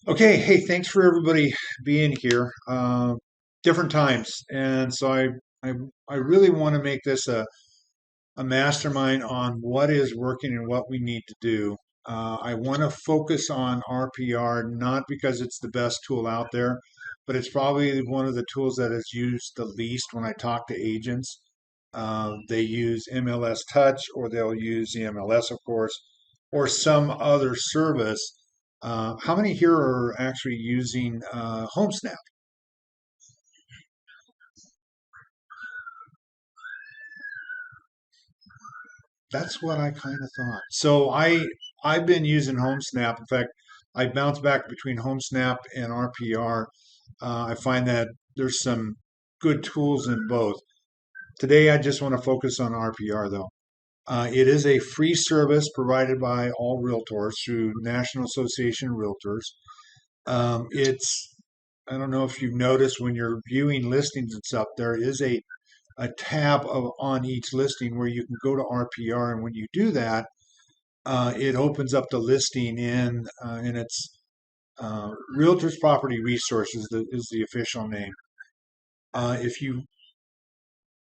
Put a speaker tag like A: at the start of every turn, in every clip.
A: Okay, hey, thanks for everybody being here. Different times, and so I, I really want to make this a mastermind on what is working and what we need to do. I want to focus on RPR, not because it's the best tool out there, but it's probably one of the tools that is used the least when I talk to agents. They use MLS Touch, or they'll use the MLS, of course, or some other service. How many here are actually using HomeSnap? That's what I kind of thought. So I've been using HomeSnap. In fact, I bounce back between HomeSnap and RPR. I find that there's some good tools in both. Today, I just want to focus on RPR though. It is a free service provided by all realtors through National Association of Realtors. It's I don't know if you've noticed when you're viewing listings and stuff, there is a tab on each listing where you can go to RPR, and when you do that, it opens up the listing and it's Realtors Property Resources is the official name. If you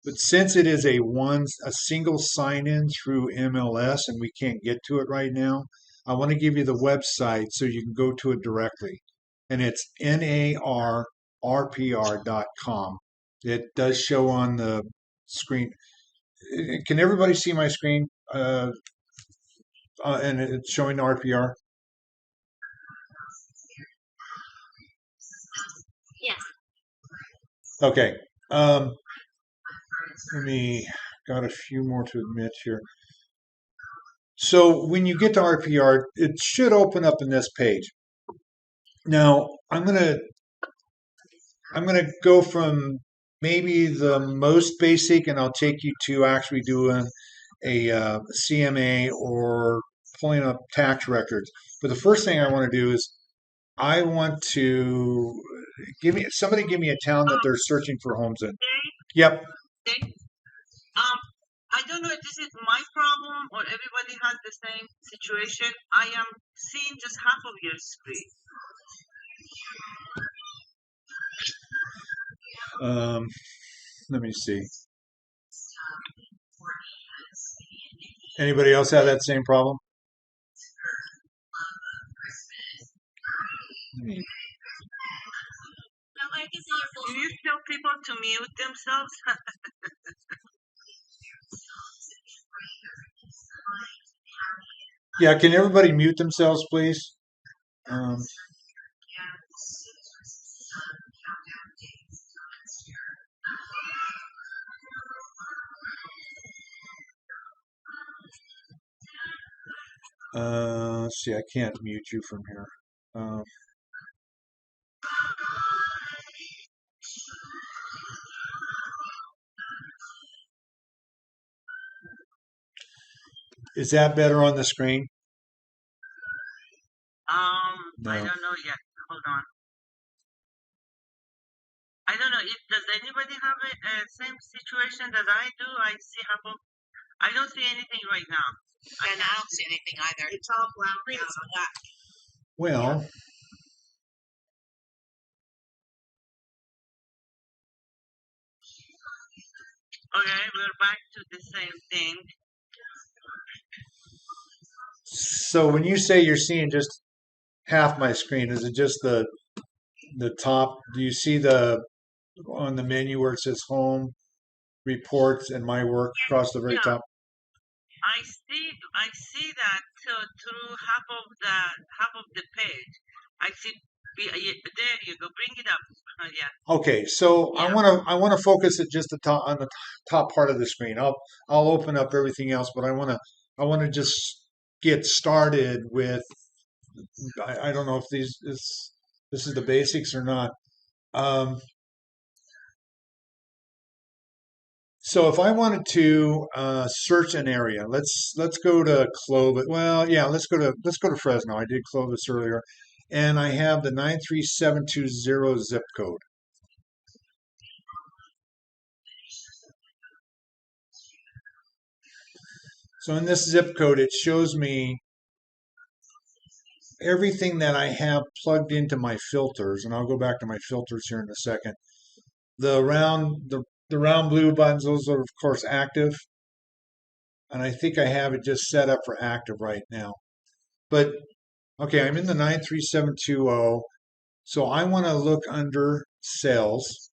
A: But since it is a single sign in through MLS and we can't get to it right now, I want to give you the website so you can go to it directly. And it's narpr.com. It does show on the screen. Can everybody see my screen? And it's showing the RPR.
B: Yes.
A: Okay. Um, Let me got a few more to admit here. So when you get to RPR, it should open up in this page. Now I'm gonna go from maybe the most basic, and I'll take you to actually doing a CMA or pulling up tax records. But the first thing I want to do is I want to give me a town that they're searching for homes in. Yep.
B: Dave, um, I don't know if this is my problem or everybody has the same situation. I am seeing just half of your screen.
A: Let me see. Anybody else have that same problem?
B: Do you tell people to mute themselves?
A: Yeah, can everybody mute themselves, please? Um, let's see, I can't mute you from here. Is that better on the screen?
B: I don't know yet. Hold on. I don't know. Does anybody have a same situation that I do? I see half of. I don't see anything right now.
C: And I don't see anything either. It's all black. It's black.
A: Well,
B: Okay, we're back to the same thing.
A: so when you say you're seeing just half my screen, is it just the top? Do you see the on the menu where it says home, reports, and my work across the very
B: Yeah,
A: top?
B: I see that through half of the page. I see. There you go. Bring it up. Yeah.
A: Okay, so
B: Yeah.
A: I want to focus at just the top on the top part of the screen. I'll open up everything else, but I want to just get started with. I don't know if this is the basics or not. Um, so if I wanted to search an area, let's go to Clovis. Well, yeah, let's go to Fresno. I did Clovis earlier, and I have the 93720 zip code. So in this zip code, it shows me everything that I have plugged into my filters, and I'll go back to my filters here in a second. The round blue buttons, those are of course active, and I think I have it just set up for active right now. But okay, I'm in the 93720. So I want to look under sales.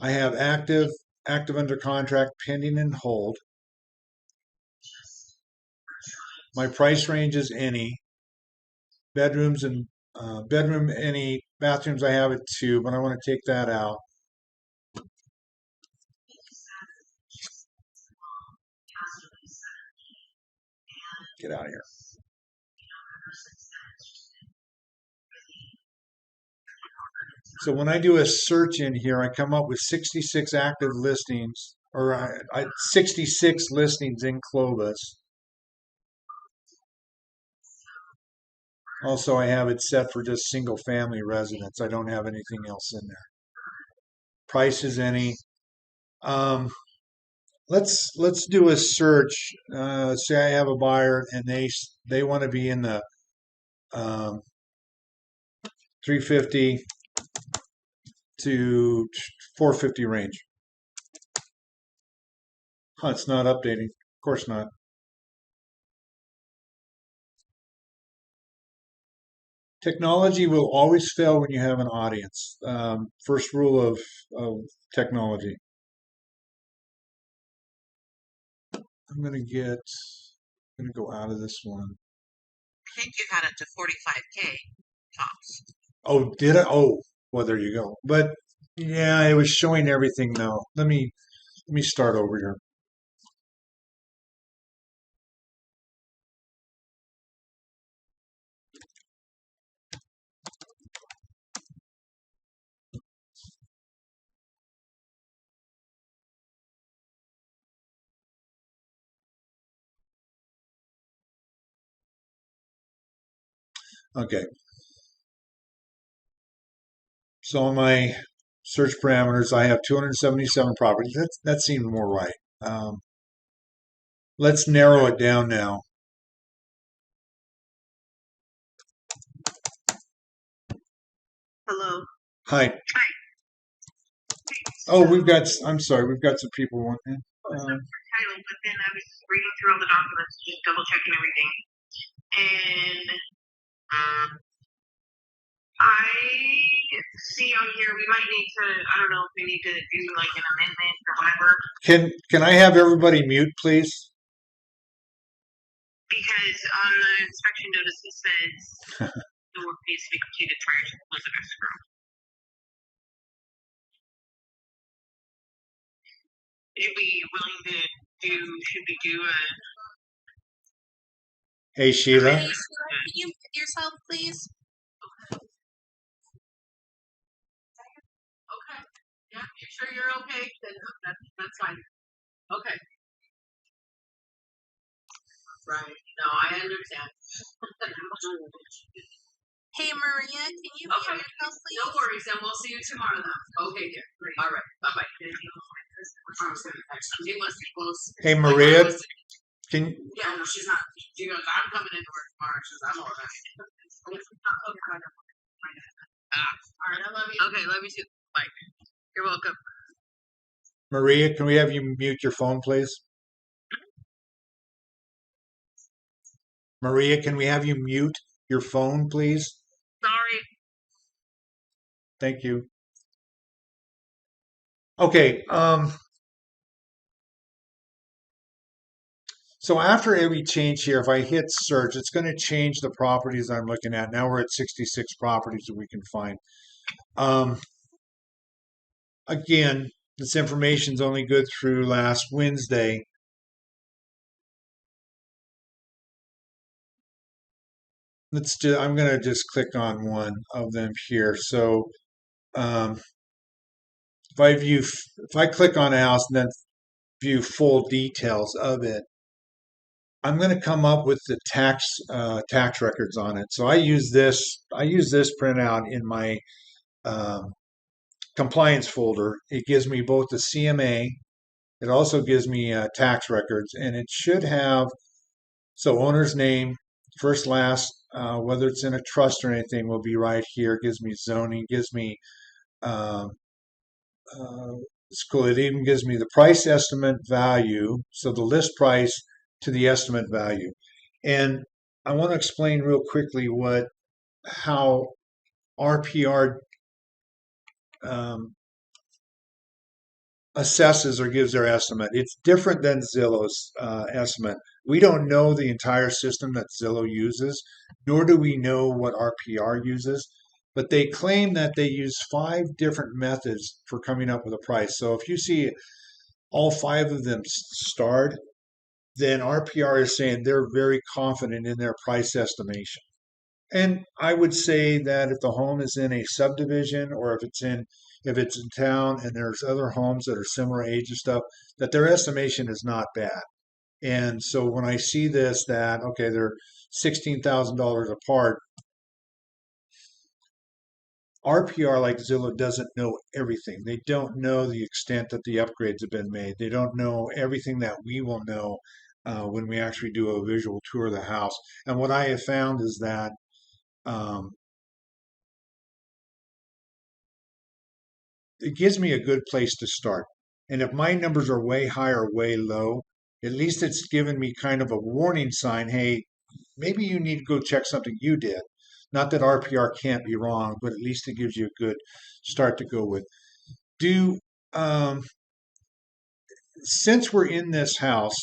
A: I have active, active under contract, pending and hold. My price range is any. Bedrooms and bedroom any. Bathrooms I have at 2, but I want to take that out. Get out of here. So when I do a search in here, I come up with 66 active listings, or 66 listings in Clovis. Also, I have it set for just single family residence. I don't have anything else in there. Price is any. Um, let's do a search. Say I have a buyer and they want to be in the 350 to 450 range. Huh, it's not updating. Of course not. Technology will always fail when you have an audience. First rule of technology. I'm gonna go out of this one.
C: I think you had it to 45K tops.
A: Oh, did I? Oh, well, there you go. But yeah, it was showing everything now. Let me start over here. Okay. So on my search parameters, I have 277 properties. That seemed more right. Let's narrow it down now.
B: Hello.
A: Hi.
C: Hi.
A: Oh, I'm sorry, we've got some people wanting.
C: Title, but then I was reading through all the documents, just double checking everything. And I see on here we might need to, I don't know if we need to do like an amendment or whatever,
A: Can I have everybody mute, please?
C: because on the inspection notice it says the work needs to be completed prior to the close of escrow. Should we willing to should we do a
A: Hey, Sheila.
C: Hey, Sheila, can you mute yourself, please?
B: Okay. Yeah, you sure you're okay? Then that's fine. Okay. Right. No, I understand.
C: Hey, Maria, can you mute
B: Okay.
C: yourself, please?
B: No worries, and we'll see you tomorrow then. Okay, dear. Great. All right. Bye bye. She must be close.
A: Hey, Maria. Can
B: Yeah, no, she's not. She goes, I'm coming into work tomorrow. She goes, I'm all right. All right, I love you. Okay, love you too. Bye. You're welcome.
A: Maria, can we have you mute your phone, please? Maria, can we have you mute your phone, please?
C: Sorry.
A: Thank you. Okay. So after every change here, if I hit search, it's going to change the properties I'm looking at. Now we're at 66 properties that we can find. Again, this information is only good through last Wednesday. I'm going to just click on one of them here. So if I click on a house and then view full details of it, I'm going to come up with the tax records on it. So I use this printout in my compliance folder. It gives me both the CMA. It also gives me tax records, and it should have owner's name, first, last, whether it's in a trust or anything, will be right here. It gives me zoning, gives me um, school. It even gives me the price estimate value, so the list price to the estimate value. And I want to explain real quickly what how RPR um, assesses or gives their estimate. It's different than Zillow's estimate. We don't know the entire system that Zillow uses, nor do we know what RPR uses, but they claim that they use 5 different methods for coming up with a price. So if you see all 5 of them starred, then RPR is saying they're very confident in their price estimation. And I would say that if the home is in a subdivision or if it's in town and there's other homes that are similar age and stuff, that their estimation is not bad. And so when I see this that okay, they're $16,000 apart, RPR like Zillow doesn't know everything. They don't know the extent that the upgrades have been made. They don't know everything that we will know when we actually do a visual tour of the house. And what I have found is that um, it gives me a good place to start. And if my numbers are way high or way low, at least it's given me kind of a warning sign. Hey, maybe you need to go check something you did. Not that RPR can't be wrong, but at least it gives you a good start to go with. Do um, Since we're in this house,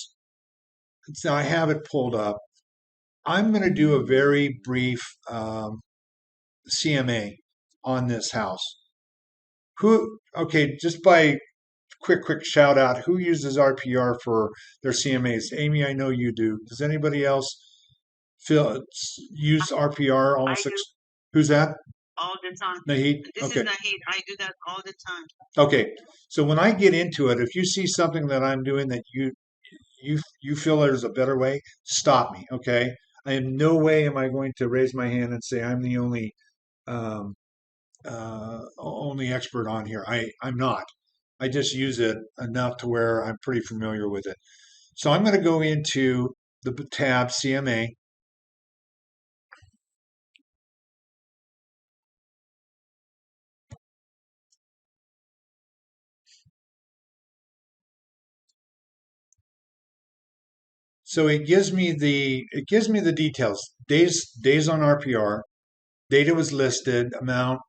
A: so I have it pulled up. I'm going to do a very brief CMA on this house. Okay, just by quick shout out. Who uses RPR for their CMAs? Amy, I know you do. Does anybody else feel use RPR
C: I
A: almost?
C: do
A: Who's that?
C: all the time.
A: Nahid?
B: This
A: Okay.
B: is Nahid. I do that all the time.
A: Okay. So when I get into it, if you see something that I'm doing that you feel there's a better way, stop me. Okay. I in no way am I going to raise my hand and say I'm the um, only expert on here. I'm not. I just use it enough to where I'm pretty familiar with it. So I'm going to go into the tab CMA. So it gives me the details. Days on RPR, data was listed, amount,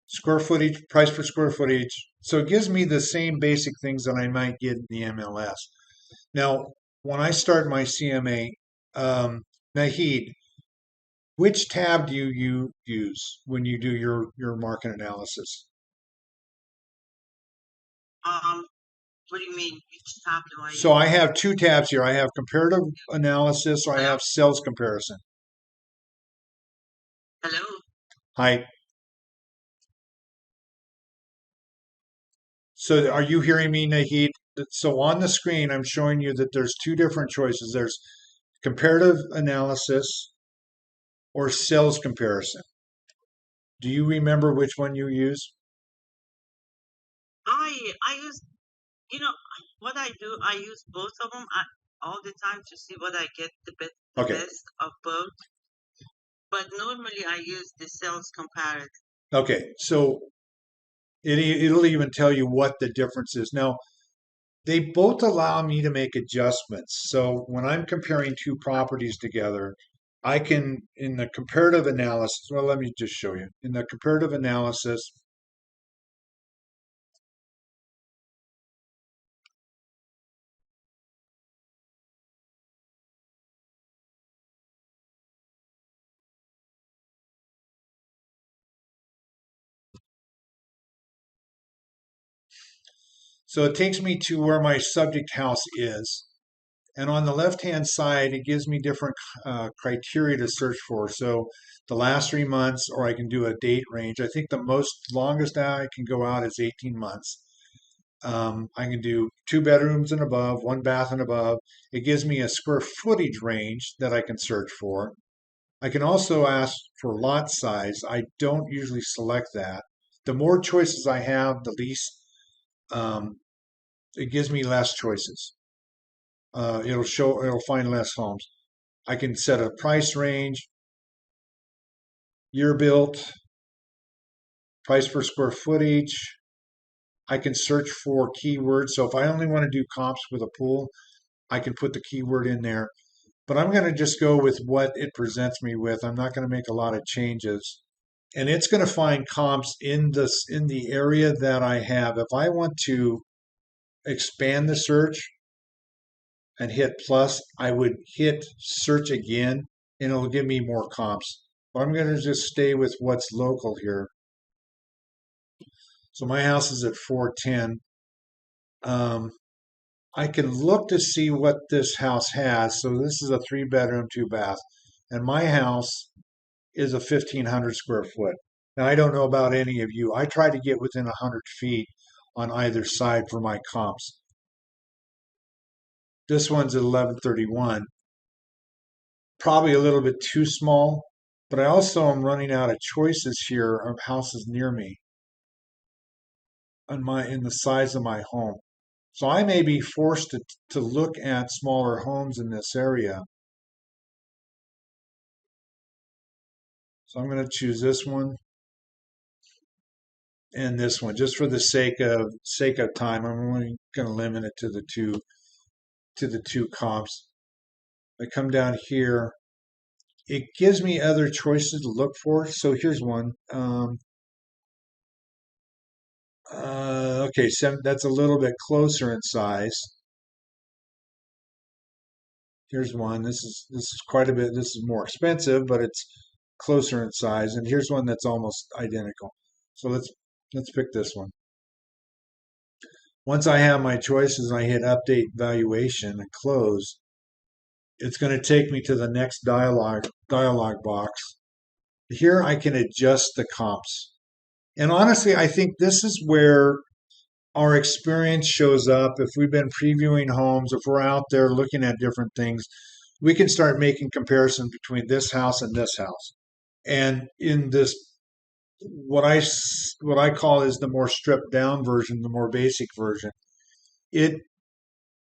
A: square footage, price per square footage. So it gives me the same basic things that I might get in the MLS. Now, when I start my CMA, Nahid, which tab do you use when you do your market analysis?
B: Um, what do you mean? Which tab do I
A: So
B: use?
A: I have 2 tabs here. I have comparative analysis, or I have sales comparison.
B: Hello?
A: Hi. So are you hearing me, Nahid? So on the screen, I'm showing you that there's 2 different choices. There's comparative analysis or sales comparison. Do you remember which one you use?
B: I use, you know, what I do, I use both of them all the time to see what I get the
A: Okay.
B: best of both. But normally I use the sales comparison.
A: Okay. So it'll even tell you what the difference is. Now, they both allow me to make adjustments. So when I'm comparing 2 properties together, I can, in the comparative analysis, well, let me just show you. In the comparative analysis, so it takes me to where my subject house is. And on the left-hand side, it gives me different criteria to search for. So the last 3 months, or I can do a date range. I think the most longest I can go out is 18 months. I can do 2 bedrooms and above, 1 bath and above. It gives me a square footage range that I can search for. I can also ask for lot size. I don't usually select that. The more choices I have, the least um, it gives me less choices. It'll find less homes. I can set a price range, year built, price per square footage. I can search for keywords. So if I only want to do comps with a pool, I can put the keyword in there. But I'm going to just go with what it presents me with. I'm not going to make a lot of changes. And it's going to find comps in the area that I have. If I want to expand the search and hit plus, I would hit search again and it'll give me more comps. But I'm going to just stay with what's local here. So my house is at 410. Um, I can look to see what this house has. So this is a 3 bedroom, 2 bath. And my house is a 1,500 square foot. Now, I don't know about any of you. I try to get within 100 feet on either side for my comps. This one's at 1131, probably a little bit too small, but I also am running out of choices here of houses near me in the size of my home. So I may be forced to look at smaller homes in this area. So I'm going to choose this one and this one just for the sake of time. I'm only going to limit it to the two comps. I come down here. It gives me other choices to look for. So here's one. Okay, so that's a little bit closer in size. Here's one. This is quite a bit. This is more expensive, but it's closer in size. And here's one that's almost identical. So let's pick this one. Once I have my choices, I hit update valuation and close. It's going to take me to the next dialog box. Here I can adjust the comps. And honestly, I think this is where our experience shows up. If we've been previewing homes, if we're out there looking at different things, we can start making comparisons between this house and this house. And in this, what I call is the more stripped down version, the more basic version, it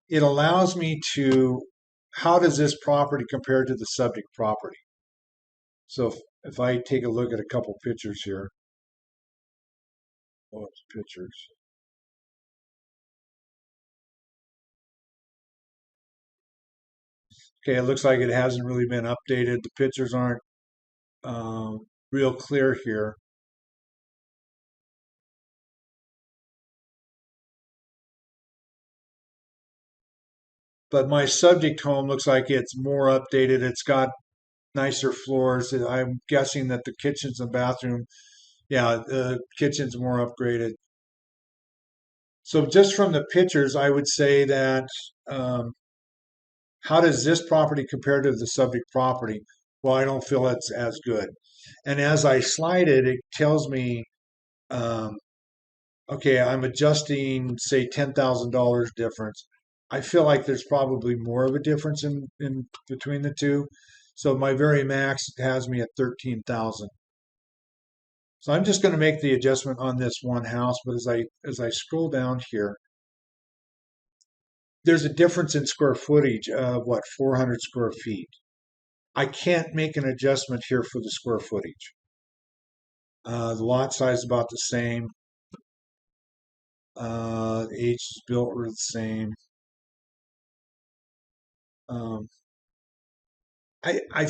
A: it allows me to, how does this property compare to the subject property? So if I take a look at a couple pictures here, oh, it's pictures. Okay, it looks like it hasn't really been updated. The pictures aren't real clear here. But my subject home looks like it's more updated. It's got nicer floors. I'm guessing that the kitchens and bathroom, yeah, the kitchen's more upgraded. So just from the pictures, I would say that um, how does this property compare to the subject property? Well, I don't feel it's as good. And as I slide it, it tells me, um, okay, I'm adjusting, say, $10,000 difference. I feel like there's probably more of a difference in between the two. So my very max has me at 13,000. So I'm just going to make the adjustment on this one house. But as I scroll down here, there's a difference in square footage of what, 400 square feet. I can't make an adjustment here for the square footage. The lot size is about the same. The age is built are the same. Um, I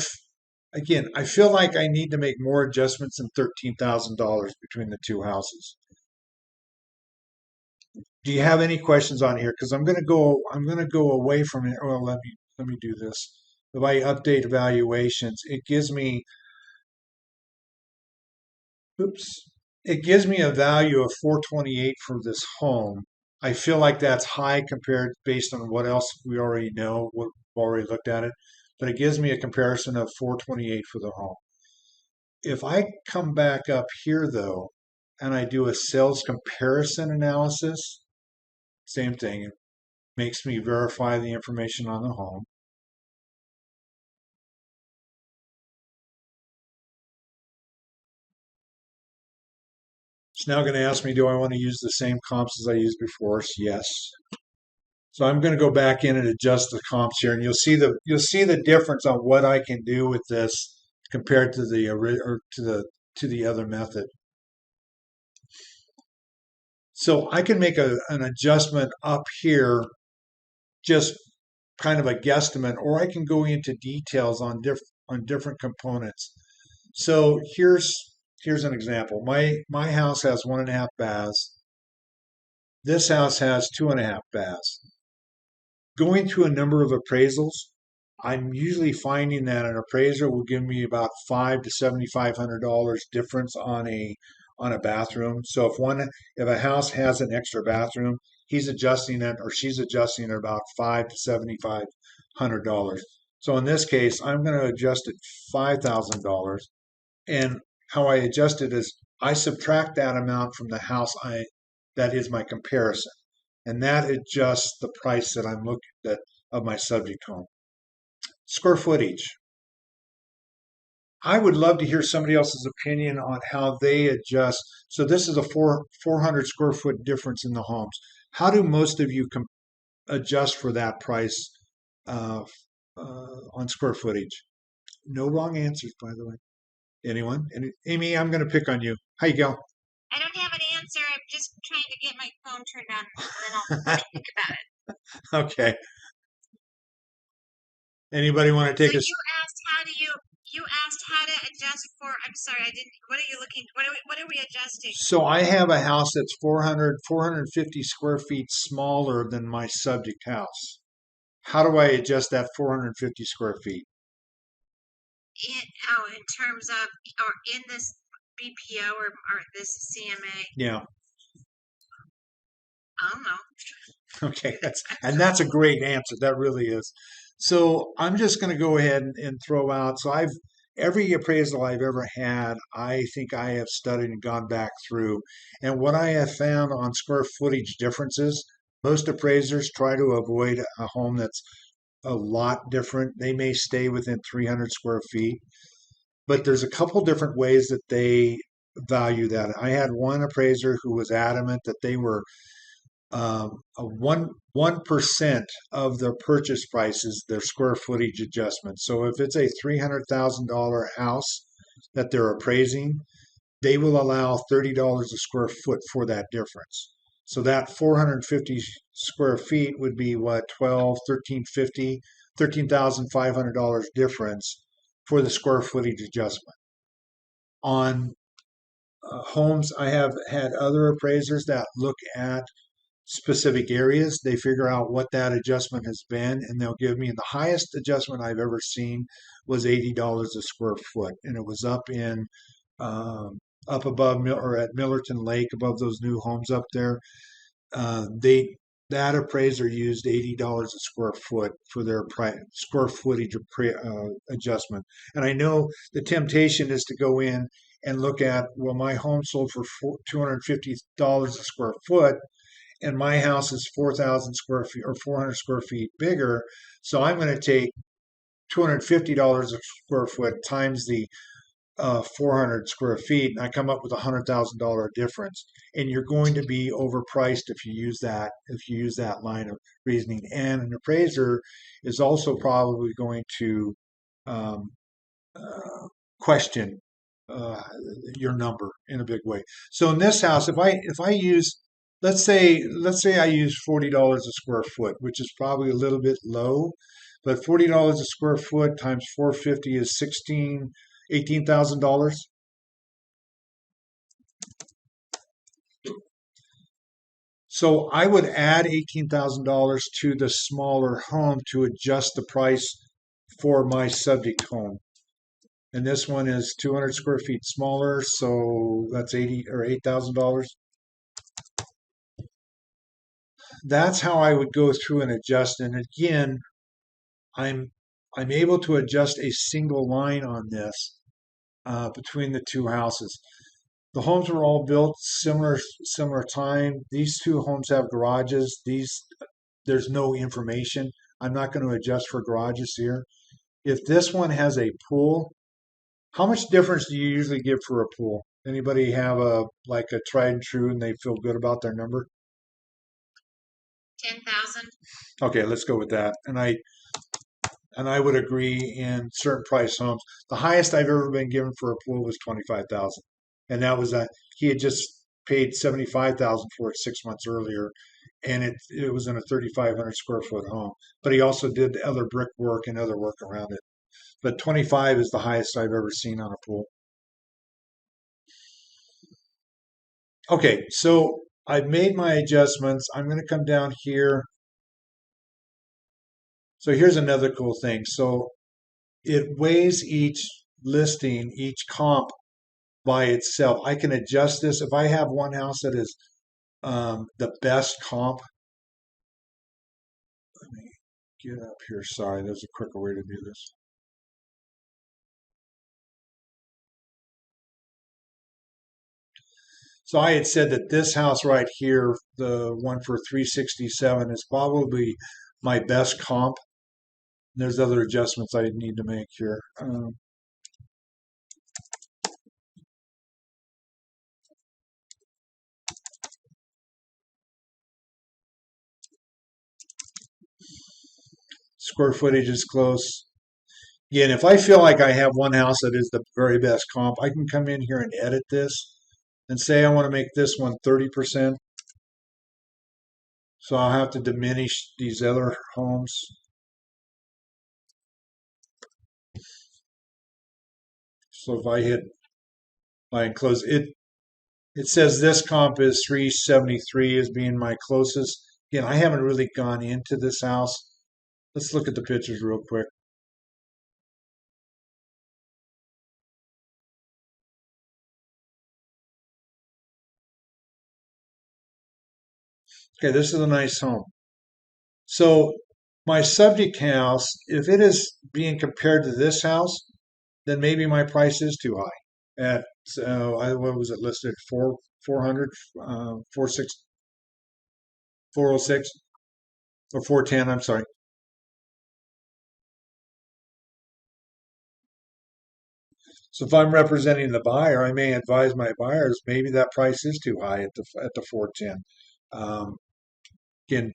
A: again, I feel like I need to make more adjustments than $13,000 between the two houses. Do you have any questions on here? Because I'm gonna go away from it. Well, let me do this. If I update evaluations, oops, it gives me a value of 428 for this home. I feel like that's high compared based on what else we already know, what we've already looked at it. But it gives me a comparison of 428 for the home. If I come back up here though, and I do a sales comparison analysis, same thing. It makes me verify the information on the home. It's now going to ask me, do I want to use the same comps as I used before? So yes. So I'm going to go back in and adjust the comps here, and you'll see the difference on what I can do with this compared to the or to the other method. So I can make an adjustment up here, just kind of a guesstimate, or I can go into details on different components. So here's an example. My house has 1.5 baths. This house has 2.5 baths. Going through a number of appraisals, I'm usually finding that an appraiser will give me about $500 to $7,500 difference on a bathroom. So if a house has an extra bathroom, he's adjusting it or she's adjusting it about $500 to $7,500. So in this case, I'm going to adjust it $5,000, and how I adjust it is I subtract that amount from the house that is my comparison, and that adjusts the price that I'm looking at of my subject home. Square footage. I would love to hear somebody else's opinion on how they adjust. So this is a 400 square foot difference in the homes. How do most of you adjust for that price uh, on square footage? No wrong answers, by the way. Anyone? Amy, I'm going to pick on you. How you go?
D: I don't have an answer. I'm just trying to get my phone turned on, and then I'll think about it.
A: Okay. Anybody want to take
D: So
A: us?
D: you asked how to adjust for. I'm sorry, I didn't. What are you looking? What are we adjusting?
A: So I have a house that's 450 square feet smaller than my subject house. How do I adjust that 450 square feet?
D: In terms of, or in this BPO or this CMA?
A: Yeah.
D: I don't know.
A: Okay. That's a great answer. That really is. So I'm just going to go ahead and throw out. So every appraisal I've ever had, I think I have studied and gone back through. And what I have found on square footage differences, most appraisers try to avoid a home that's a lot different. They may stay within 300 square feet, but there's a couple different ways that they value that. I had one appraiser who was adamant that they were a 1% of their purchase price is their square footage adjustment. So if it's a $300,000 house that they're appraising, they will allow $30 a square foot for that difference. So that 450 square feet would be what, 12, 1350, $13,500 difference for the square footage adjustment. On homes, I have had other appraisers that look at specific areas. They figure out what that adjustment has been, and they'll give me the highest adjustment I've ever seen was $80 a square foot, and it was up above or at Millerton Lake, above those new homes up there. They that appraiser used $80 a square foot for their square footage adjustment. And I know the temptation is to go in and look at, well, my home sold for $250 a square foot, and my house is 4,000 square feet or 400 square feet bigger. So I'm going to take $250 a square foot times the 400 square feet, and I come up with $100,000 difference. And you're going to be overpriced if you use that line of reasoning. And an appraiser is also probably going to um, question your number in a big way. So in this house, if I use, let's say I use $40 a square foot, which is probably a little bit low, but $40 a square foot times 450 is $18,000. So I would add $18,000 to the smaller home to adjust the price for my subject home. And this one is 200 square feet smaller, so that's $8,000. That's how I would go through and adjust. And again, I'm able to adjust a single line on this between the two houses. The homes were all built similar time. These two homes have garages. There's no information. I'm not going to adjust for garages here. If this one has a pool, how much difference do you usually give for a pool? Anybody have a tried and true and they feel good about their number?
D: 10,000.
A: Okay, let's go with that. And I would agree in certain price homes. The highest I've ever been given for a pool was 25,000, and that was he had just paid 75,000 for it 6 months earlier, and it was in a 3,500 square foot home. But he also did other brickwork and other work around it. But 25 is the highest I've ever seen on a pool. Okay, so I've made my adjustments. I'm going to come down here. So here's another cool thing. So it weighs each listing, each comp by itself. I can adjust this. If I have one house that is the best comp, let me get up here. Sorry, there's a quicker way to do this. So I had said that this house right here, the one for 367, is probably my best comp. There's other adjustments I need to make here. Square footage is close. Again, if I feel like I have one house that is the very best comp, I can come in here and edit this and say I want to make this one 30%. So I'll have to diminish these other homes. So if I hit buy and close, it says this comp is 373 as being my closest. Again, I haven't really gone into this house. Let's look at the pictures real quick. Okay, this is a nice home. So my subject house, if it is being compared to this house, then maybe my price is too high. What was it listed? 400, 406 or 410, I'm sorry. So if I'm representing the buyer, I may advise my buyers maybe that price is too high at the 410. Um, Again,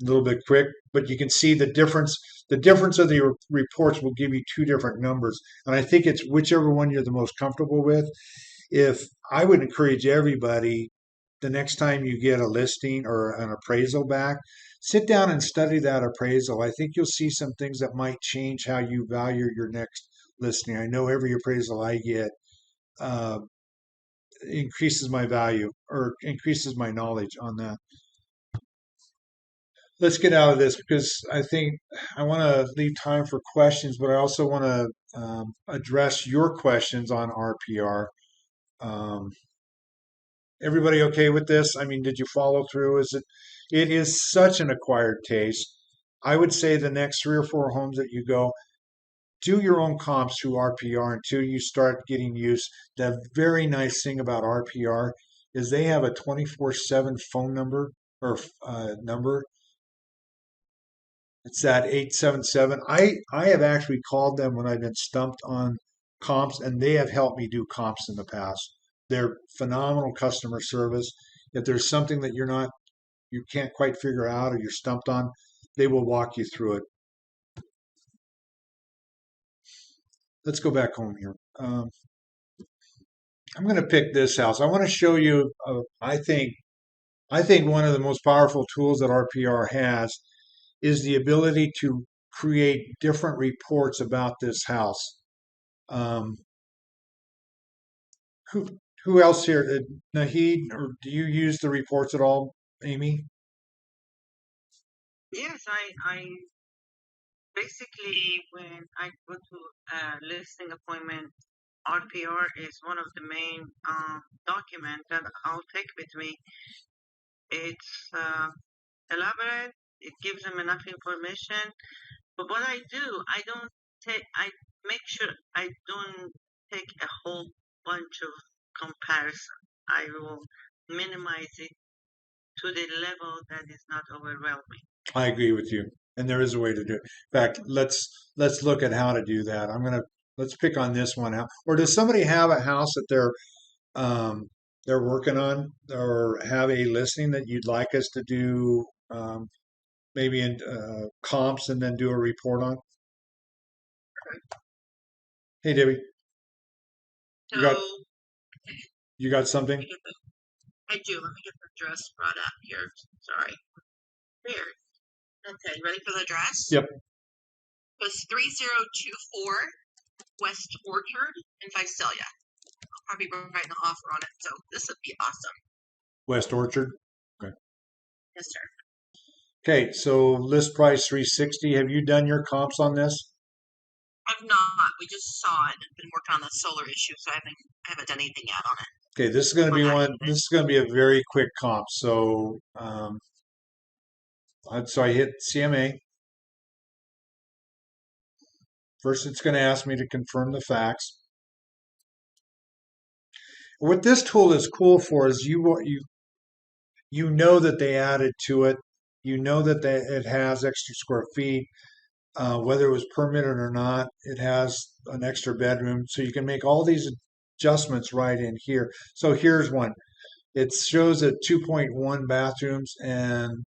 A: a little bit quick, but you can see the difference. The difference of the reports will give you two different numbers, and I think it's whichever one you're the most comfortable with. If I would encourage everybody, the next time you get a listing or an appraisal back, sit down and study that appraisal. I think you'll see some things that might change how you value your next listing. I know every appraisal I get uh, increases my value or increases my knowledge on that. Let's get out of this because I think I want to leave time for questions, but I also want to address your questions on RPR. Um, Everybody okay with this? I mean, did you follow through? It is such an acquired taste. I would say the next 3 or 4 homes that you go, do your own comps through RPR until you start getting used. The very nice thing about RPR is they have a 24/7 phone number or number. It's that 877. I have actually called them when I've been stumped on comps, and they have helped me do comps in the past. They're phenomenal customer service. If there's something that you can't quite figure out or you're stumped on, they will walk you through it. Let's go back home here. I'm going to pick this house. I want to show you. I think one of the most powerful tools that RPR has is the ability to create different reports about this house. Um, who who else here? Nahid, or do you use the reports at all, Amy?
B: Yes, I basically when I go to a listing appointment, RPR is one of the main documents that I'll take with me. It's elaborate. It gives them enough information. But what I do, I don't take. I make sure I don't take a whole bunch of comparison. I will minimize it to the level that is not overwhelming.
A: I agree with you, and there is a way to do it. In fact, let's look at how to do that. Let's pick on this one out. Or does somebody have a house that they're working on, or have a listing that you'd like us to do maybe in comps and then do a report on. Hey, Debbie,
C: So
A: you got you got something?
C: I do. Let me get the address brought up here. Sorry. Here. Okay, you ready for the address?
A: Yep.
C: It's 3024 West Orchard in Visalia. I'll probably be writing an offer on it, so this would be awesome.
A: West Orchard.
C: Yes, sir.
A: Okay, so list price 360. Have you done your comps on this?
C: I've not. We just saw it and been working on the solar issue, so I haven't done anything yet on it.
A: Okay, this is going to be
C: Or
A: one. This is going to be a very quick comp. So, so I hit CMA. First, it's going to ask me to confirm the facts. What this tool is cool for is you know that they added to it. You know that it has extra square feet, whether it was permitted or not. It has an extra bedroom, so you can make all these adjustments right in here. So here's one. It shows at 2.1 bathrooms, and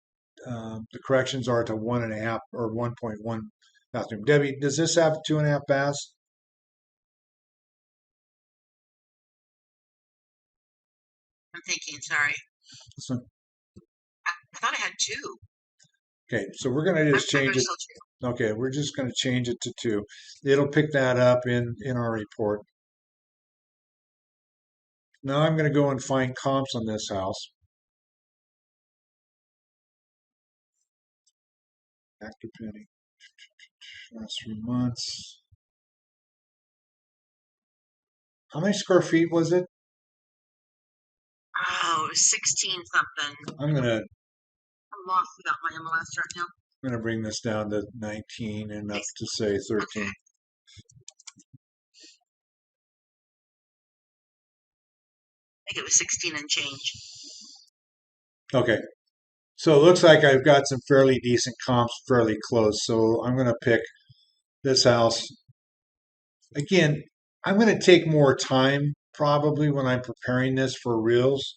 A: the corrections are to 1.5 or 1.1 bathroom. Debbie, does this have 2.5 baths?
C: I'm thinking, sorry.
A: So,
C: I thought I had two.
A: okay, so we're going to just change it. Okay, we're just going to change it to 2. It'll pick that up in our report. Now I'm going to go and find comps on this house. Active penny. Last 3 months. How many square feet was it?
C: Oh, it was 16 something.
A: I'm gonna
C: lost without my MLS right now.
A: I'm gonna bring this down to 19 and up to say 13.
C: Okay. I think it was 16 and change.
A: Okay. So it looks like I've got some fairly decent comps fairly close. So I'm gonna pick this house. Again, I'm gonna take more time probably when I'm preparing this for reels.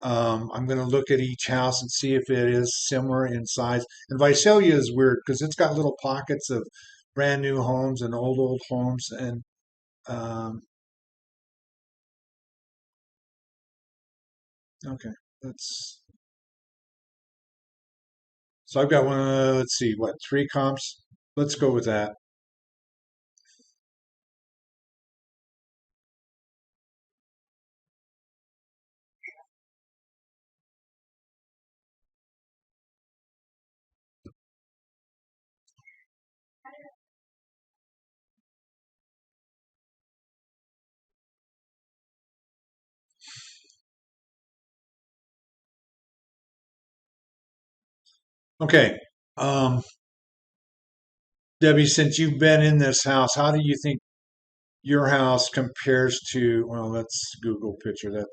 A: I'm going to look at each house and see if it is similar in size. And Visalia is weird because it's got little pockets of brand new homes and old homes. And okay, so I've got one. Let's see, what 3 comps? Let's go with that. Okay. Debbie, since you've been in this house, how do you think your house compares to, well, let's Google picture that.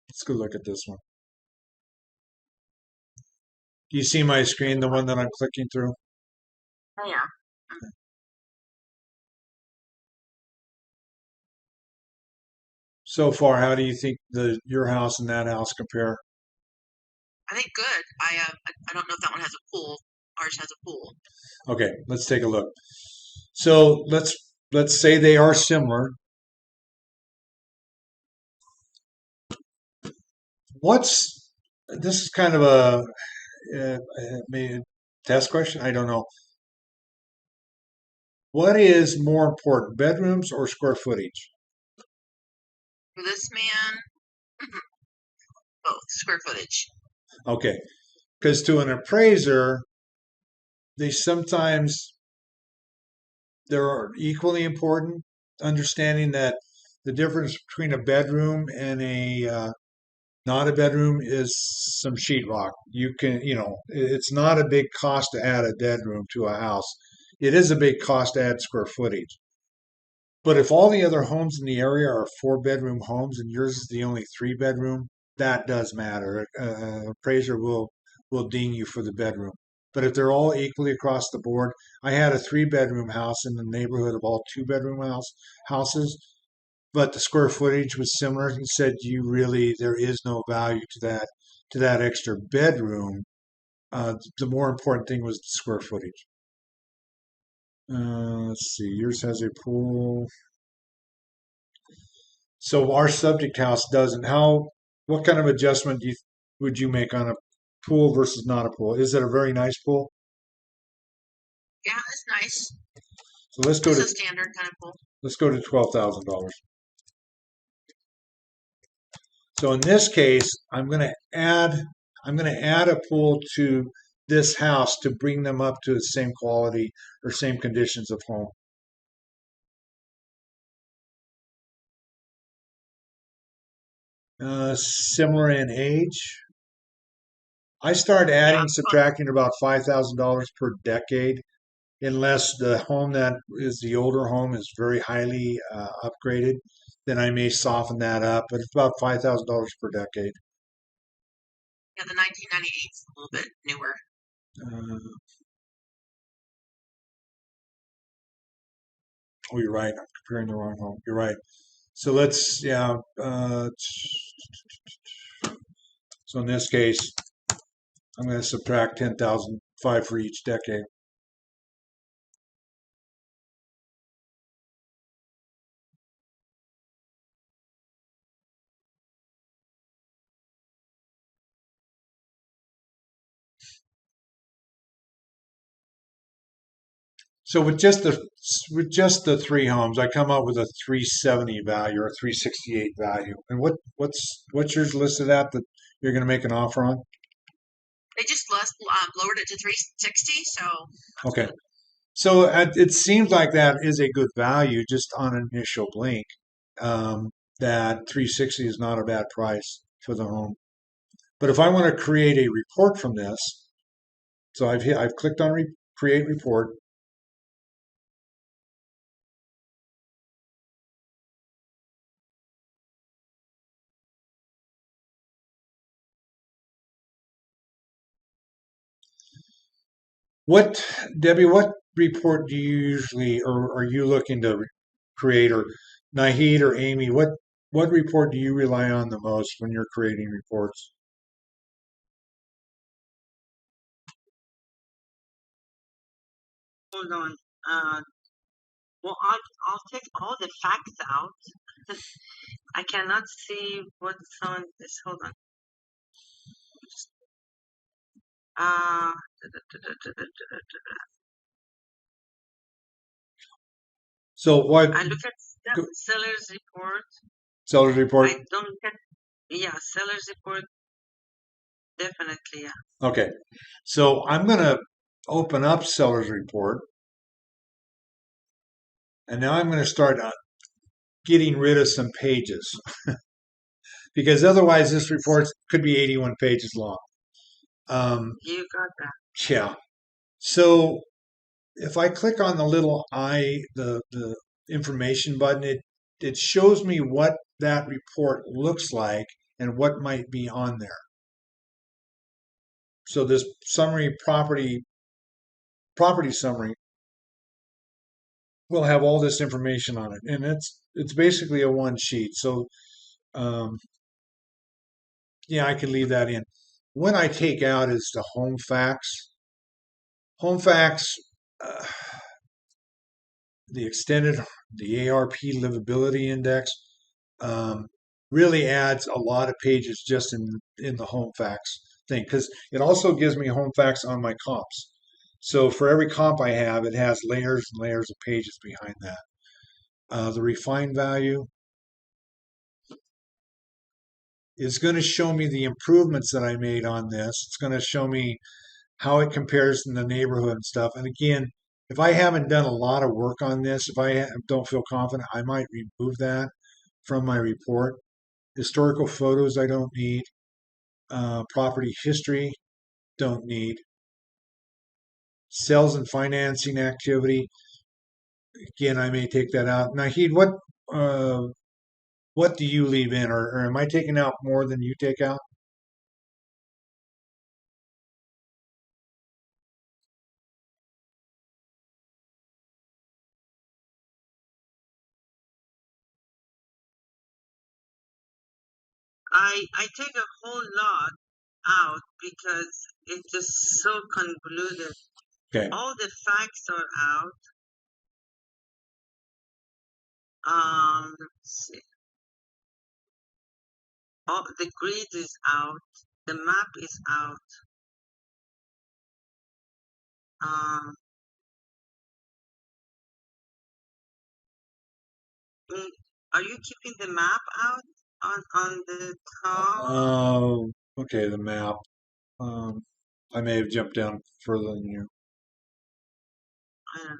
A: Let's go look at this one. Do you see my screen, the one that I'm clicking through?
C: Oh, yeah.
A: So far, how do you think your house and that house compare?
C: I think good. I don't know if that one has a pool. Ours has a pool.
A: Okay, let's take a look. So let's say they are similar. This is kind of maybe a test question. I don't know. What is more important, bedrooms or square footage?
C: For this man, both square footage.
A: Okay, because to an appraiser, they're equally important. Understanding that the difference between a bedroom and a not a bedroom is some sheetrock. It's not a big cost to add a bedroom to a house. It is a big cost to add square footage. But if all the other homes in the area are 4-bedroom homes and yours is the only 3-bedroom, that does matter. Appraiser will ding you for the bedroom. But if they're all equally across the board, I had a 3-bedroom house in the neighborhood of all 2-bedroom houses, but the square footage was similar. He said, there is no value to that. to that extra bedroom. The more important thing was the square footage. Let's see, yours has a pool. So our subject house doesn't. What kind of adjustment would you make on a pool versus not a pool? Is it a very nice pool?
C: Yeah, it's nice.
A: So let's go
C: It's
A: to
C: a standard kind of pool.
A: $12,000. So in this case, I'm going to add a pool to this house to bring them up to the same quality or same conditions of home. Similar in age. I start adding,
C: Yeah.
A: subtracting about $5,000 per decade, unless the home that is the older home is very highly upgraded. Then I may soften that up, but it's about $5,000 per decade.
C: Yeah, the 1998 is a little bit newer.
A: Oh, you're right. I'm comparing the wrong home. You're right. So let's, yeah. So in this case, I'm going to subtract 10,005 for each decade. So with just the three homes, I come up with a 370 value or a 368 value. And what's yours listed at that you're going to make an offer on?
C: They just lowered it to 360, so
A: Okay. So it seems like that is a good value just on an initial blink. That 360 is not a bad price for the home. But if I want to create a report from this, so I've clicked on create report. What, Debbie, what report do you usually, or are you looking to create, or Nahid or Amy, what report do you rely on the most when you're creating reports?
B: Hold on. Well, I'll take all the facts out. I cannot see what's on this. Hold on. Uh,
A: So what
B: I look at seller's report.
A: seller's report?
B: I don't look at, yeah, seller's report. Definitely, yeah.
A: Okay. So I'm going to open up seller's report, and now I'm going to start getting rid of some pages because otherwise this report could be 81 pages long.
B: You got that.
A: Yeah. So if I click on the little the information button, it shows me what that report looks like and what might be on there. So this summary property summary will have all this information on it, and it's basically a one sheet. So um, yeah, I can leave that in. What I take out is the home facts. Home facts. Uh, the extended the ARP livability index um, really adds a lot of pages just in the home facts thing because it also gives me home facts on my comps. So for every comp I have, it has layers and layers of pages behind that. The refined value is going to show me the improvements that I made on this. It's going to show me how it compares in the neighborhood and stuff. And again, if I haven't done a lot of work on this, if I don't feel confident, I might remove that from my report. Historical photos I don't need. Property history don't need. Sales and financing activity, again, I may take that out. Nahid, what do you leave in, or am I taking out more than you take out?
B: I take a whole lot out because it's just so convoluted.
A: Okay.
B: All the facts are out. Let's see. All the grid is out. The map is out. Um, are you keeping the map out on the top?
A: Oh, okay, the map. Um, I may have jumped down further than you.
B: Uh,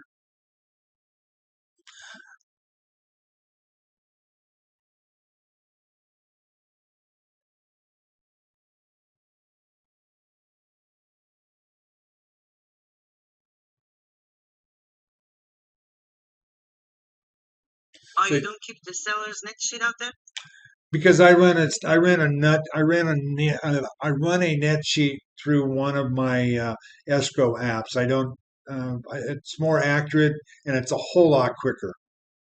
B: oh,
A: So
B: you don't keep the seller's net sheet out there?
A: because I run a net sheet through one of my escrow apps. I don't. It's more accurate and it's a whole lot quicker,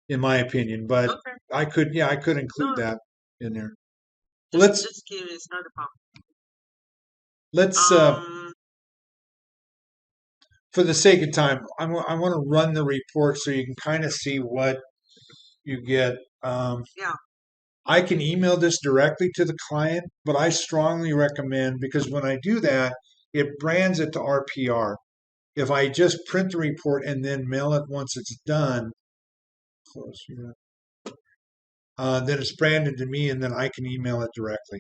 A: in my opinion. But
B: Okay.
A: I could include
B: No,
A: that in there.
B: just
A: Let's
B: just curious, not a problem.
A: let's
B: Um,
A: for the sake of time, I want to run the report so you can kind of see what you get.
B: yeah.
A: I can email this directly to the client, but I strongly recommend because when I do that, it brands it to RPR. If I just print the report and then mail it once it's done, close, then it's branded to me and then I can email it directly.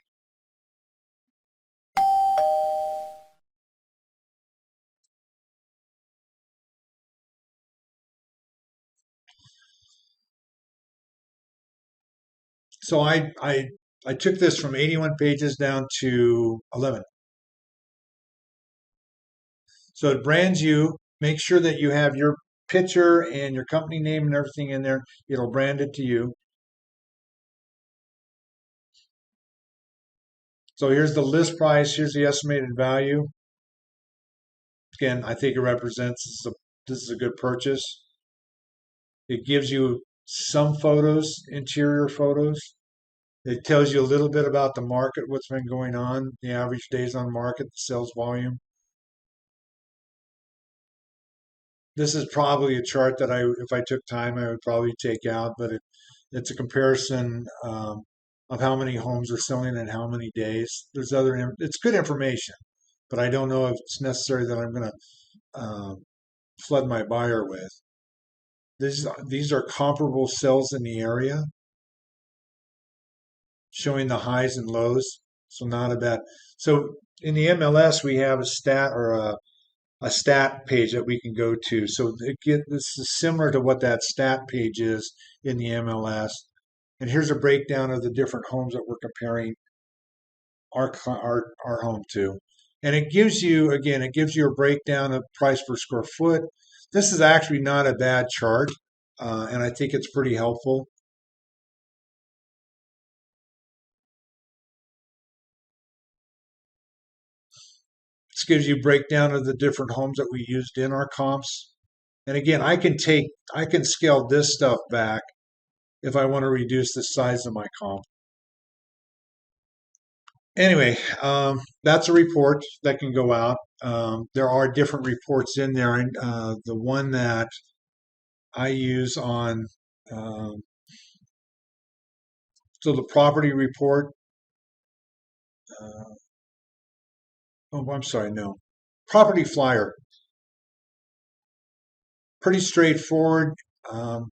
A: So I took this from 81 pages down to 11. So it brands you. Make sure that you have your picture and your company name and everything in there. It'll brand it to you. So here's the list price. Here's the estimated value. Again, I think it represents this is a good purchase. It gives you some photos, interior photos. It tells you a little bit about the market, what's been going on, the average days on market, the sales volume. This is probably a chart that if I took time, I would probably take out, but it's a comparison of how many homes are selling in how many days. It's good information, but I don't know if it's necessary that I'm going to flood my buyer with. These are comparable sales in the area, showing the highs and lows. So not a bad. So in the MLS, we have a stat or a stat page that we can go to. So this is similar to what that stat page is in the MLS. And here's a breakdown of the different homes that we're comparing our home to. And it gives you, again, it gives you a breakdown of price per square foot. This is actually not a bad chart, and I think it's pretty helpful. This gives you a breakdown of the different homes that we used in our comps. And again, I can scale this stuff back if I want to reduce the size of my comp. Anyway, that's a report that can go out. There are different reports in there, and the one that I use on so the property report. Uh, oh, I'm sorry, no, property flyer. Pretty straightforward. Um,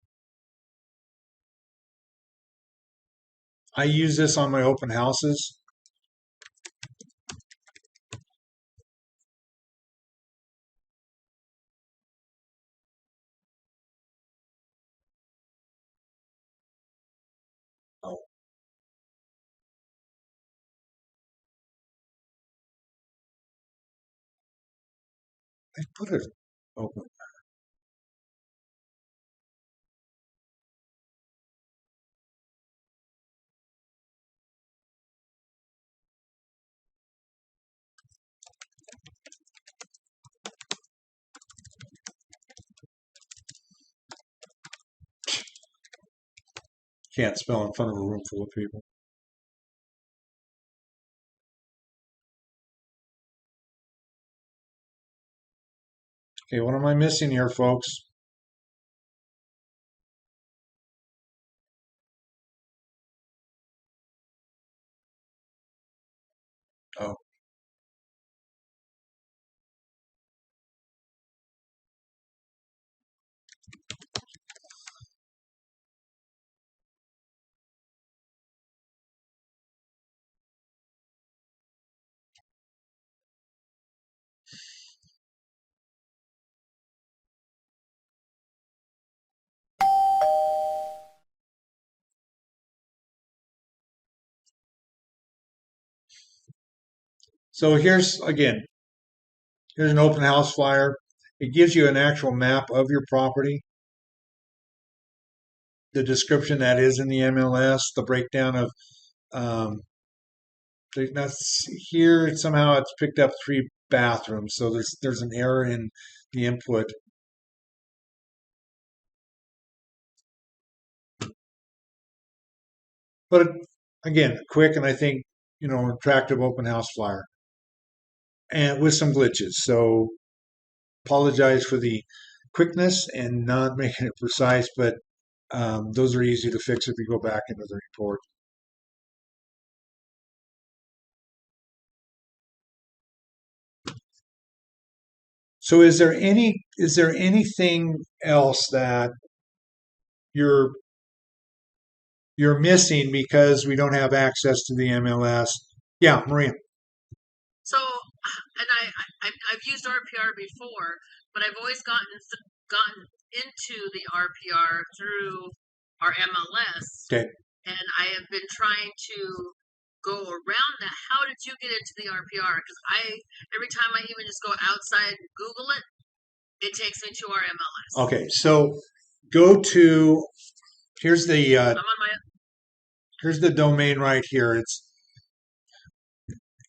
A: I use this on my open houses. Oh, I put it open. Can't spell in front of a room full of people. Okay, what am I missing here, folks? Oh, so here's again, here's an open house flyer. It gives you an actual map of your property, the description that is in the MLS, the breakdown of um, that's here. Somehow it's picked up 3 bathrooms, so there's an error in the input. But again, quick and I think attractive open house flyer, and with some glitches. So apologize for the quickness and not making it precise, but those are easy to fix if you go back into the report. So is there anything else that you're you're missing because we don't have access to the MLS? Yeah, Maria.
C: So, and I've used RPR before, but I've always gotten into the RPR through our MLS,
A: Okay.
C: and I have been trying to go around that. How did you get into the RPR? Because every time I even just go outside and Google it, it takes me to our MLS.
A: Okay, so go to here's the
C: I'm on my
A: here's the domain right here. It's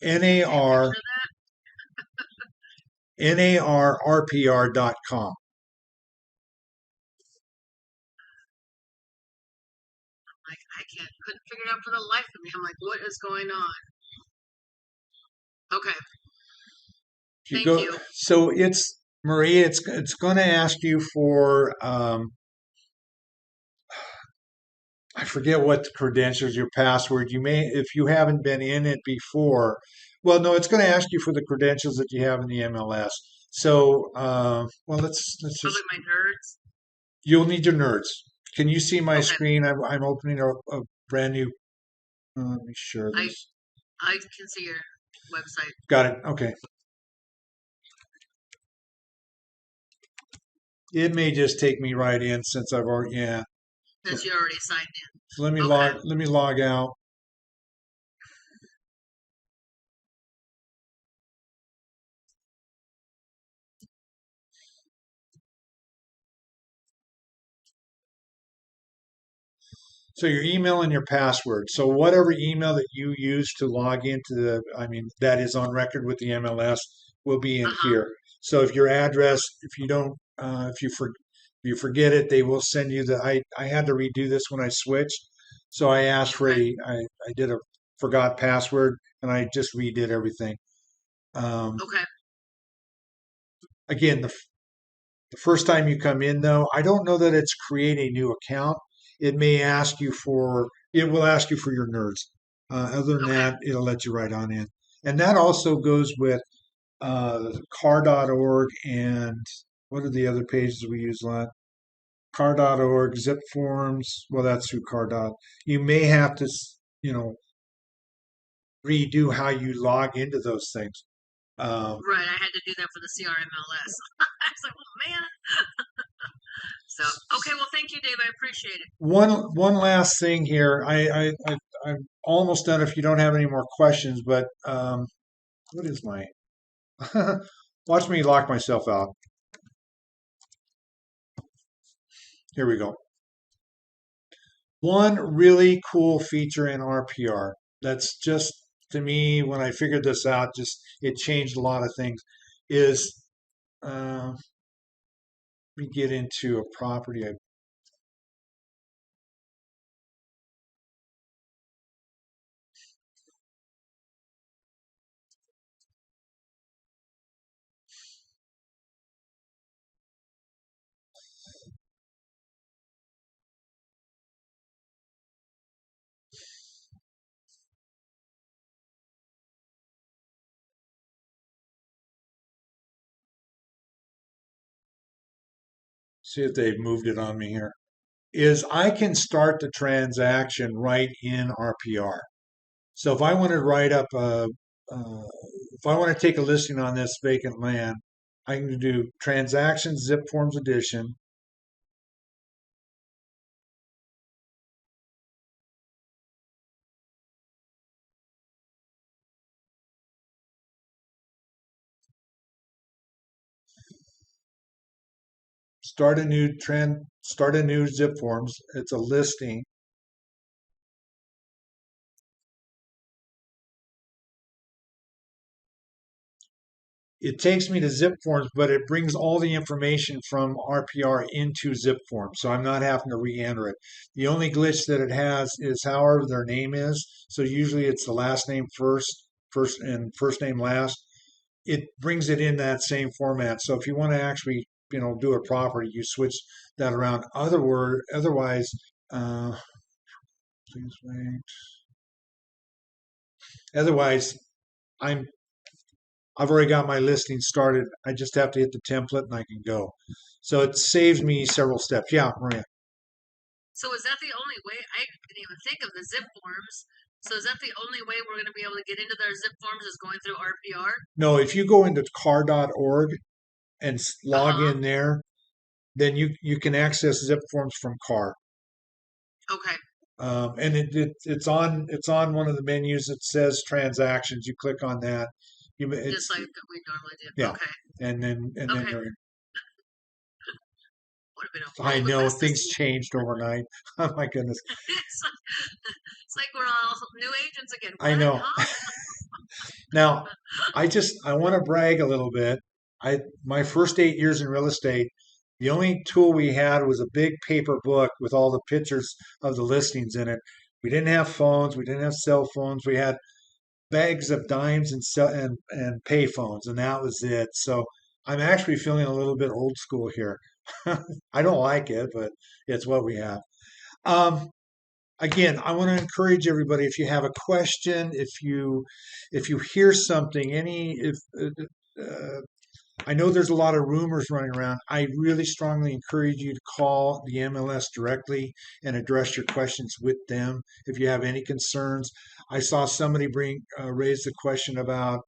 C: take a
A: NAR
C: picture of that.
A: NARRPR.com.
C: Like I couldn't figure it out for the life of me. I'm like, what is going on? Okay,
A: You
C: thank
A: go,
C: you.
A: so it's Maria. It's going to ask you for I forget what the credentials, your password. You may, if you haven't been in it before. Well, no, it's going to ask you for the credentials that you have in the MLS. So, well, let's just.
C: Probably my nerds.
A: You'll need your nerds. Can you see my
C: Okay,
A: screen? I'm opening a brand new. Let me share
C: I
A: this.
C: I can see your website
A: Got it. Okay. It may just take me right in since I've already. Yeah.
C: since you already signed in.
A: So let me
C: Okay.
A: log out. So your email and your password. So whatever email that you use to log into I mean, that is on record with the MLS will be in
C: Uh-huh.
A: here. So if your address, if you don't, if you forget it, they will send you I had to redo this when I switched. So I asked for
C: Okay.
A: I did a forgot password and I just redid everything. Um,
C: Okay.
A: again, the first time you come in, though, I don't know that it's create a new account. It will ask you for your nerds. Other than
C: Okay.
A: that, it'll let you right on in. And that also goes with car.org and what are the other pages we use a lot? Car.org, zip forms. Well, that's through car. You may have to, you know, redo how you log into those things. Um,
C: Right. I had to do that for the CRMLS. I was like, oh man. So okay. Well, thank you, Dave. I appreciate it.
A: one last thing here. I'm almost done if you don't have any more questions, but what is my watch me lock myself out. Here we go. One really cool feature in RPR that's just to me when I figured this out, just it changed a lot of things. Is let me get into a property. see if they've moved it on me here, is I can start the transaction right in RPR. So if I want to write up if I want to take a listing on this vacant land, I can do transactions, zip forms edition. Start a new zip forms. It's a listing. It takes me to zip forms, but it brings all the information from RPR into zip forms. So I'm not having to re-enter it. The only glitch that it has is however their name is. So usually it's the last name first and first name last. It brings it in that same format. So if you want to actually, do it properly, you switch that around. Otherwise, uh, please wait. Otherwise, I'm I've already got my listing started. I just have to hit the template and I can go. So it saves me several steps. Yeah, Maria.
C: So is that the only way? I didn't even think of the zip forms. So is that the only way we're going to be able to get into their zip forms is going through RPR?
A: No, if you go into car.org and log
C: Uh-huh.
A: in there, then you can access zip forms from car.
C: Okay.
A: And it's on one of the menus that says transactions. You click on that.
C: Just like we normally do.
A: Yeah,
C: Okay.
A: and then
C: Okay.
A: you're in.
C: Would have been a
A: I
C: world of
A: know
C: mess this
A: things changed overnight. Oh my goodness.
C: it's like we're all new agents again.
A: I
C: What?
A: know.
C: Huh?
A: Now, I want to brag a little bit. My first 8 years in real estate, the only tool we had was a big paper book with all the pictures of the listings in it. We didn't have phones, we didn't have cell phones. We had bags of dimes and pay phones, and that was it. So I'm actually feeling a little bit old school here. I don't like it, but it's what we have. Um, Again, I want to encourage everybody. If you have a question, if you hear something, any if I know there's a lot of rumors running around. I really strongly encourage you to call the MLS directly and address your questions with them. If you have any concerns, I saw somebody raise the question about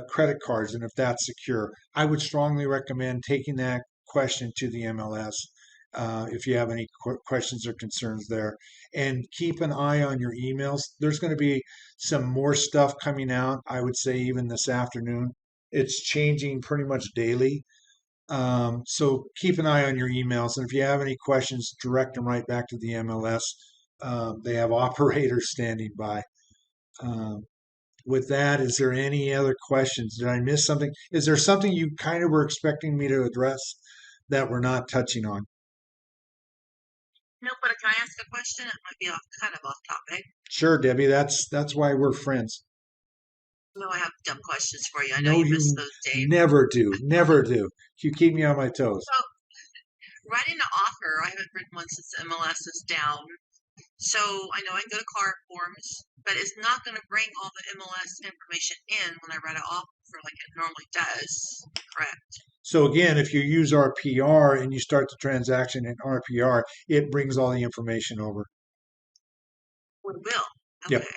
A: credit cards and if that's secure. I would strongly recommend taking that question to the MLS if you have any questions or concerns there. And keep an eye on your emails. There's going to be some more stuff coming out, I would say, even this afternoon. It's changing pretty much daily. So keep an eye on your emails. And if you have any questions, direct them right back to the MLS. They have operators standing by. Um, with that, is there any other questions? Did I miss something? Is there something you kind of were expecting me to address that we're not touching on?
B: No, but can I ask a question? It might be kind of off topic.
A: Sure, Debbie. That's why we're friends.
B: No, I have dumb questions for you. I know
A: No,
B: you miss
A: you
B: those, Dave.
A: never do. Never do. You keep me on my toes.
B: So, writing an offer, I haven't written one since the MLS is down. So, I know I can go to car forms, but it's not going to bring all the MLS information in when I write an offer like it normally does. Correct.
A: So again, if you use RPR and you start the transaction in RPR, it brings all the information over.
B: We will.
A: Yep.
B: Okay.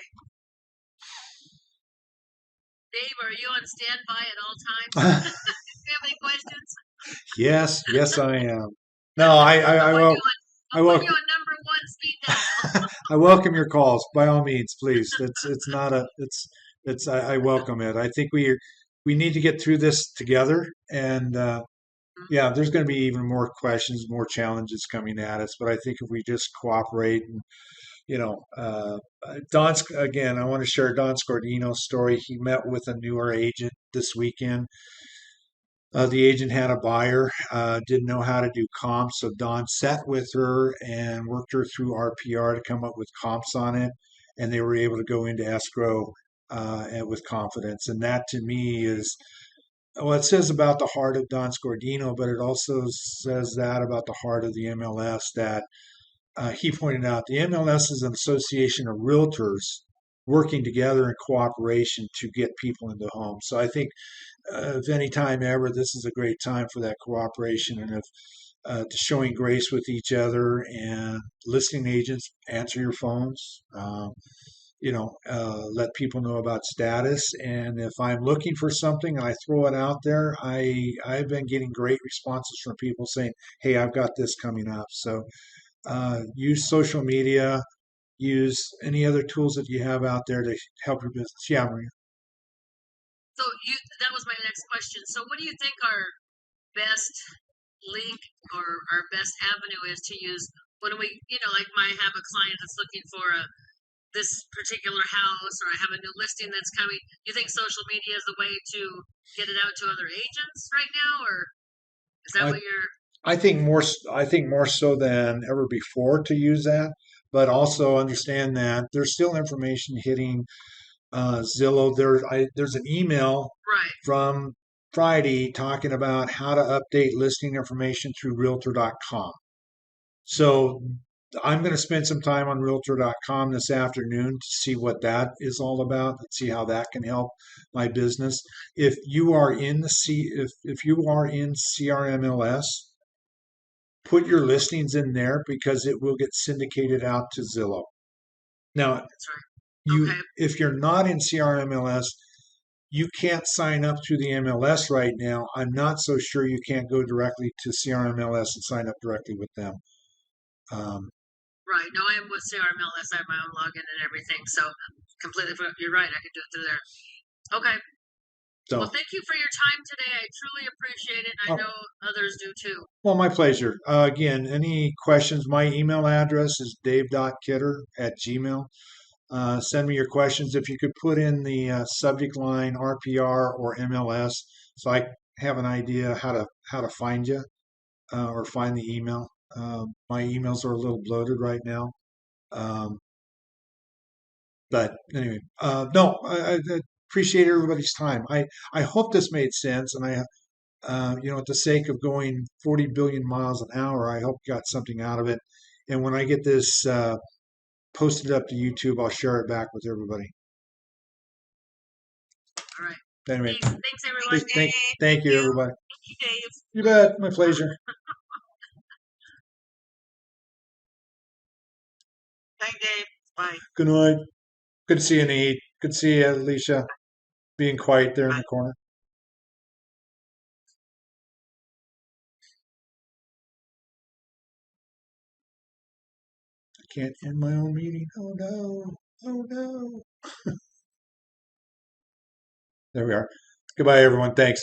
C: Dave, are you on standby at all times? Do you have any questions?
A: Yes, I am. No, I will. I
C: I'll put
A: will.
C: you on number one speed dial.
A: I welcome your calls by all means, please. It's not a it's I welcome it. I think we need to get through this together, and yeah, there's going to be even more questions, more challenges coming at us. But I think if we just cooperate and you know, Don's again, I want to share Don Scordino's story. He met with a newer agent this weekend. The agent had a buyer, didn't know how to do comps, so Don sat with her and worked her through RPR to come up with comps on it, and they were able to go into escrow and with confidence. And that to me is, well, it says about the heart of Don Scordino, but it also says that about the heart of the MLS that he pointed out the MLS is an association of realtors working together in cooperation to get people into homes. So I think if any time ever, this is a great time for that cooperation. And if to showing grace with each other, and listing agents answer your phones. Let people know about status. And if I'm looking for something and I throw it out there, I've been getting great responses from people saying, "Hey, I've got this coming up." So use social media, use any other tools that you have out there to help your business. Yeah, Maria.
C: So that was my next question. So what do you think our best link or our best avenue is to use when we, like I have a client that's looking for this particular house, or I have a new listing that's coming. You think social media is the way to get it out to other agents right now, or is that
A: I
C: what you're?
A: I think more so than ever before to use that, but also understand that there's still information hitting Zillow. There's an email
C: Right.
A: from Friday talking about how to update listing information through Realtor.com. So I'm going to spend some time on Realtor.com this afternoon to see what that is all about and see how that can help my business. If you are in if you are in CRMLS, put your listings in there because it will get syndicated out to Zillow. Now,
C: That's right. Okay.
A: if you're not in CRMLS, you can't sign up through the MLS right now. I'm not so sure you can't go directly to CRMLS and sign up directly with them.
C: Right. No, I am with CRMLS. I have my own login and everything. So completely, you're right. I could do it through there. Okay. Well,
A: So,
C: thank you for your time today. I truly appreciate it. I
A: oh,
C: know others do too.
A: well, my pleasure. Again, any questions? My email address is dave.kidder@gmail. Send me your questions. If you could put in the subject line RPR or MLS, so I have an idea how to find you or find the email. My emails are a little bloated right now, um, but anyway, no, I appreciate everybody's time. I hope this made sense, and at the sake of going 40 billion miles an hour, I hope you got something out of it. And when I get this posted up to YouTube, I'll share it back with everybody.
C: All right.
A: Anyway,
C: Thanks everyone.
A: thank you, everybody.
C: Thank you, Dave.
A: You bet. My pleasure.
B: Thank Dave. Bye.
A: Good night. Good to see you, Nate. Good to see you, Alicia, being quiet there in the
B: Bye.
A: corner. I can't end my own meeting. Oh no. Oh no. There we are. Goodbye, everyone. Thanks.